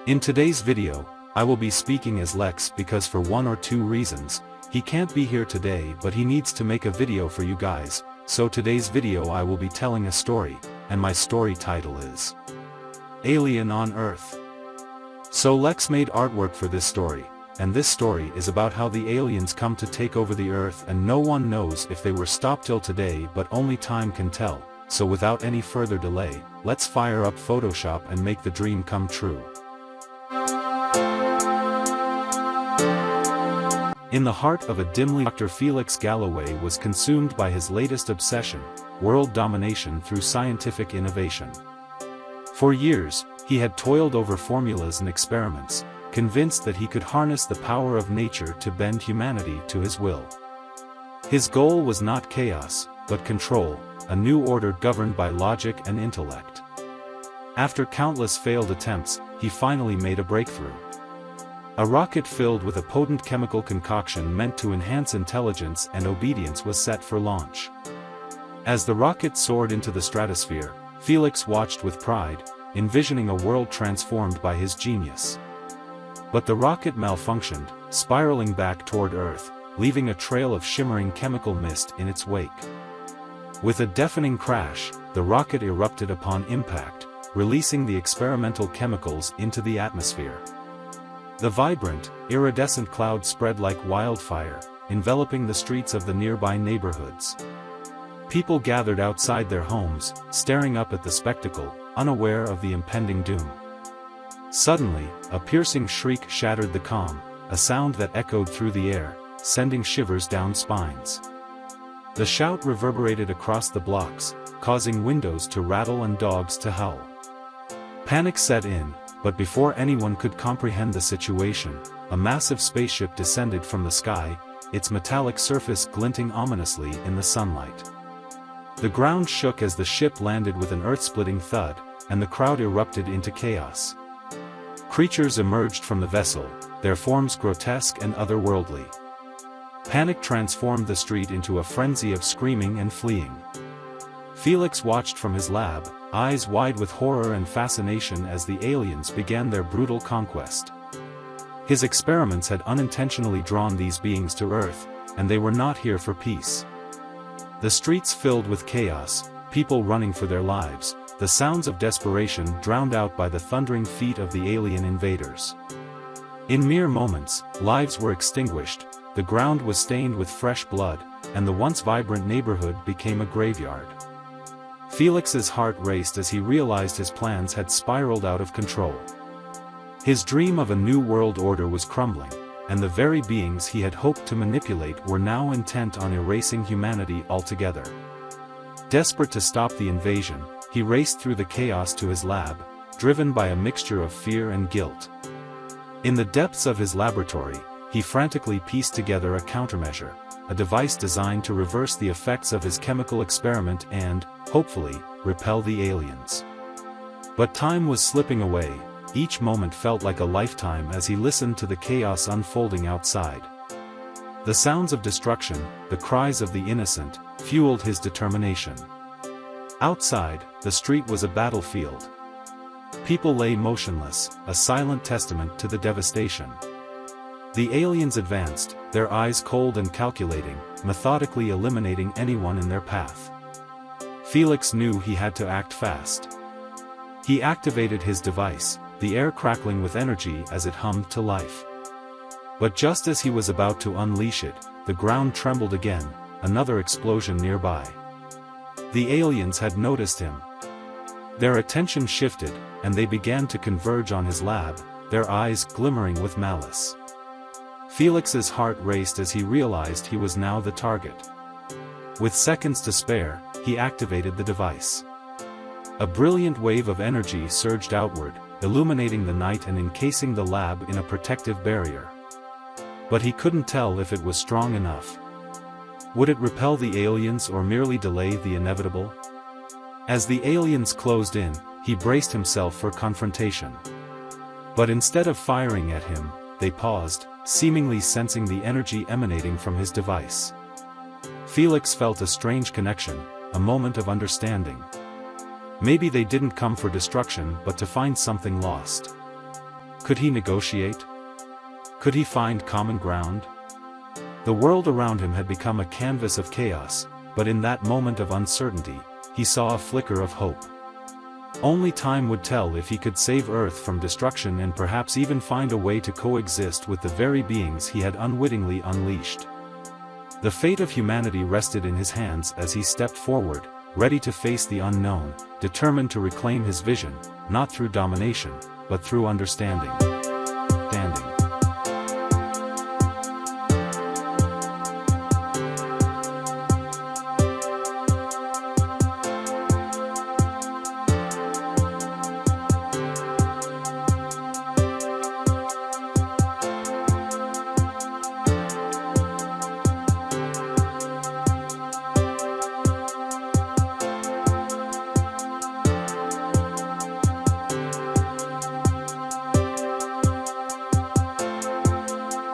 In today's video, I will be speaking as Lex because for one or two reasons, he can't be here today but he needs to make a video for you guys, so today's video I will be telling a story, and my story title is Alien on Earth. So Lex made artwork for this story, and this story is about how the aliens come to take over the Earth and no one knows if they were stopped till today but only time can tell, so without any further delay, let's fire up Photoshop and make the dream come true. In the heart of a dimly Dr. Felix Galloway was consumed by his latest obsession, world domination through scientific innovation. For years, he had toiled over formulas and experiments, convinced that he could harness the power of nature to bend humanity to his will. His goal was not chaos, but control, a new order governed by logic and intellect. After countless failed attempts, he finally made a breakthrough. A rocket filled with a potent chemical concoction meant to enhance intelligence and obedience was set for launch. As the rocket soared into the stratosphere, Felix watched with pride, envisioning a world transformed by his genius. But the rocket malfunctioned, spiraling back toward Earth, leaving a trail of shimmering chemical mist in its wake. With a deafening crash, the rocket erupted upon impact, releasing the experimental chemicals into the atmosphere. The vibrant, iridescent cloud spread like wildfire, enveloping the streets of the nearby neighborhoods. People gathered outside their homes, staring up at the spectacle, unaware of the impending doom. Suddenly, a piercing shriek shattered the calm, a sound that echoed through the air, sending shivers down spines. The shout reverberated across the blocks, causing windows to rattle and dogs to howl. Panic set in, but before anyone could comprehend the situation, a massive spaceship descended from the sky, its metallic surface glinting ominously in the sunlight. The ground shook as the ship landed with an earth-splitting thud, and the crowd erupted into chaos. Creatures emerged from the vessel, their forms grotesque and otherworldly. Panic transformed the street into a frenzy of screaming and fleeing. Felix watched from his lab, eyes wide with horror and fascination as the aliens began their brutal conquest. His experiments had unintentionally drawn these beings to Earth, and they were not here for peace. The streets filled with chaos, people running for their lives, the sounds of desperation drowned out by the thundering feet of the alien invaders. In mere moments, lives were extinguished, the ground was stained with fresh blood, and the once vibrant neighborhood became a graveyard. Felix's heart raced as he realized his plans had spiraled out of control. His dream of a new world order was crumbling, and the very beings he had hoped to manipulate were now intent on erasing humanity altogether. Desperate to stop the invasion, he raced through the chaos to his lab, driven by a mixture of fear and guilt. In the depths of his laboratory, he frantically pieced together a countermeasure, a device designed to reverse the effects of his chemical experiment and, hopefully, repel the aliens. But time was slipping away, each moment felt like a lifetime as he listened to the chaos unfolding outside. The sounds of destruction, the cries of the innocent, fueled his determination. Outside, the street was a battlefield. People lay motionless, a silent testament to the devastation. The aliens advanced, their eyes cold and calculating, methodically eliminating anyone in their path. Felix knew he had to act fast. He activated his device, the air crackling with energy as it hummed to life. But just as he was about to unleash it, the ground trembled again, another explosion nearby. The aliens had noticed him. Their attention shifted, and they began to converge on his lab, their eyes glimmering with malice. Felix's heart raced as he realized he was now the target. With seconds to spare, he activated the device. A brilliant wave of energy surged outward, illuminating the night and encasing the lab in a protective barrier. But he couldn't tell if it was strong enough. Would it repel the aliens or merely delay the inevitable? As the aliens closed in, he braced himself for confrontation. But instead of firing at him, they paused, seemingly sensing the energy emanating from his device. Felix felt a strange connection, a moment of understanding. Maybe they didn't come for destruction but to find something lost. Could he negotiate? Could he find common ground? The world around him had become a canvas of chaos, but in that moment of uncertainty, he saw a flicker of hope. Only time would tell if he could save Earth from destruction and perhaps even find a way to coexist with the very beings he had unwittingly unleashed. The fate of humanity rested in his hands as he stepped forward, ready to face the unknown, determined to reclaim his vision, not through domination, but through understanding.